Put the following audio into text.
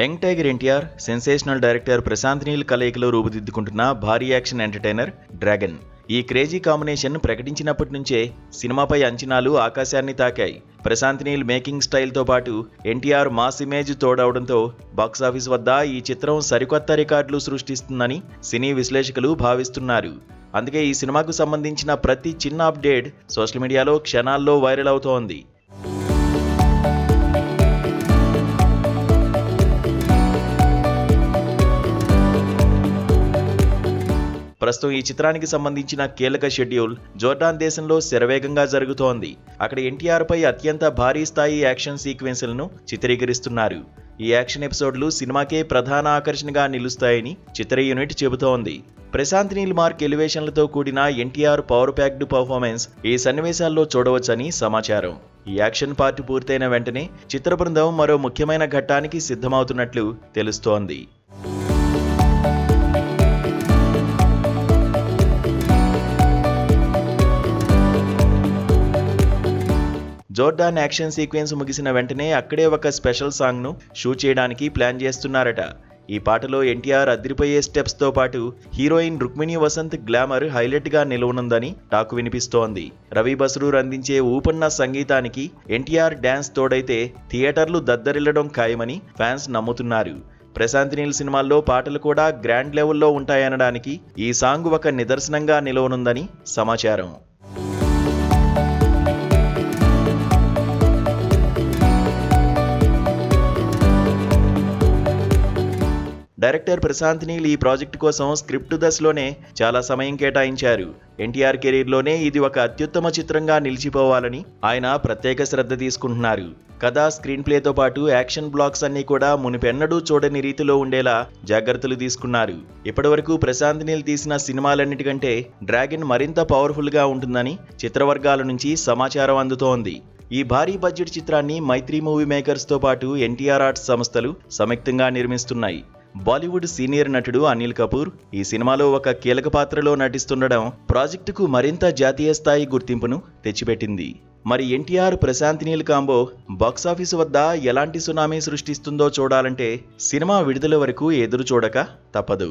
Young tiger NTR, sensational director Prashanth Neel కలయికలో రూపుదిద్దుకుంటున్న భారీ యాక్షన్ ఎంటర్టైనర్ డ్రాగన్. ఈ క్రేజీ కాంబినేషన్ ప్రకటించినప్పటి నుంచే సినిమాపై అంచనాలు ఆకాశాన్ని తాకాయి. ప్రశాంత్ నీల్ మేకింగ్ స్టైల్తో పాటు ఎన్టీఆర్ మాస్ ఇమేజ్ తోడవడంతో బాక్సాఫీస్ వద్ద ఈ చిత్రం సరికొత్త రికార్డులు సృష్టిస్తుందని సినీ విశ్లేషకులు భావిస్తున్నారు. అందుకే ఈ సినిమాకు సంబంధించిన ప్రతి చిన్న అప్డేట్ సోషల్ మీడియాలో క్షణాల్లో వైరల్ అవుతోంది. ప్రస్తుతం ఈ చిత్రానికి సంబంధించిన కీలక షెడ్యూల్ జోర్డాన్ దేశంలో శరవేగంగా జరుగుతోంది. అక్కడ ఎన్టీఆర్ పై అత్యంత భారీ స్థాయి యాక్షన్ సీక్వెన్స్లను చిత్రీకరిస్తున్నారు. ఈ యాక్షన్ ఎపిసోడ్లు సినిమాకే ప్రధాన ఆకర్షణగా నిలుస్తాయని చిత్ర యూనిట్ చెబుతోంది. ప్రశాంత్ నీల్ మార్క్ ఎలివేషన్లతో కూడిన ఎన్టీఆర్ పవర్ ప్యాక్డ్ పర్ఫార్మెన్స్ ఈ సన్నివేశాల్లో చూడవచ్చని సమాచారం. ఈ యాక్షన్ పార్ట్ పూర్తయిన వెంటనే చిత్ర బృందం మరో ముఖ్యమైన ఘట్టానికి సిద్ధమవుతున్నట్లు తెలుస్తోంది. జోర్డాన్ యాక్షన్ సీక్వెన్స్ ముగిసిన వెంటనే అక్కడే ఒక స్పెషల్ సాంగ్ను షూట్ చేయడానికి ప్లాన్ చేస్తున్నారట. ఈ పాటలో ఎన్టీఆర్ అదిరిపోయే స్టెప్స్తో పాటు హీరోయిన్ రుక్మిణి వసంత్ గ్లామర్ హైలైట్గా నిలవనుందని టాక్ వినిపిస్తోంది. రవి బస్రూర్ అందించే ఊపన్న సంగీతానికి ఎన్టీఆర్ డ్యాన్స్ తోడైతే థియేటర్లు దద్దరిల్లడం ఖాయమని ఫ్యాన్స్ నమ్ముతున్నారు. ప్రశాంత్ నీల్ సినిమాల్లో పాటలు కూడా గ్రాండ్ లెవెల్లో ఉంటాయనడానికి ఈ సాంగ్ ఒక నిదర్శనంగా నిలవనుందని సమాచారం. డైరెక్టర్ ప్రశాంత్ నీల్ ఈ ప్రాజెక్టు కోసం స్క్రిప్ట్ దశలోనే చాలా సమయం కేటాయించారు. ఎన్టీఆర్ కెరీర్లోనే ఇది ఒక అత్యుత్తమ చిత్రంగా నిలిచిపోవాలని ఆయన ప్రత్యేక శ్రద్ధ తీసుకుంటున్నారు. కథ, స్క్రీన్ ప్లేతో పాటు యాక్షన్ బ్లాక్స్ అన్నీ కూడా మునిపెన్నడూ చూడని రీతిలో ఉండేలా జాగ్రత్తలు తీసుకున్నారు. ఇప్పటివరకు ప్రశాంత్ నీల్ తీసిన సినిమాలన్నిటికంటే డ్రాగన్ మరింత పవర్ఫుల్గా ఉంటుందని చిత్రవర్గాల నుంచి సమాచారం అందుతోంది. ఈ భారీ బడ్జెట్ చిత్రాన్ని మైత్రి మూవీ మేకర్స్తో పాటు ఎన్టీఆర్ ఆర్ట్స్ సంస్థలు సంయుక్తంగా నిర్మిస్తున్నాయి. బాలీవుడ్ సీనియర్ నటుడు అనిల్ కపూర్ ఈ సినిమాలో ఒక కీలక పాత్రలో నటిస్తుండడం ప్రాజెక్టుకు మరింత జాతీయ స్థాయి గుర్తింపును తెచ్చిపెట్టింది. మరి ఎన్టీఆర్ ప్రశాంత్ నీల్ కాంబో బాక్సాఫీసు వద్ద ఎలాంటి సునామీ సృష్టిస్తుందో చూడాలంటే సినిమా విడుదల వరకు ఎదురు చూడక తప్పదు.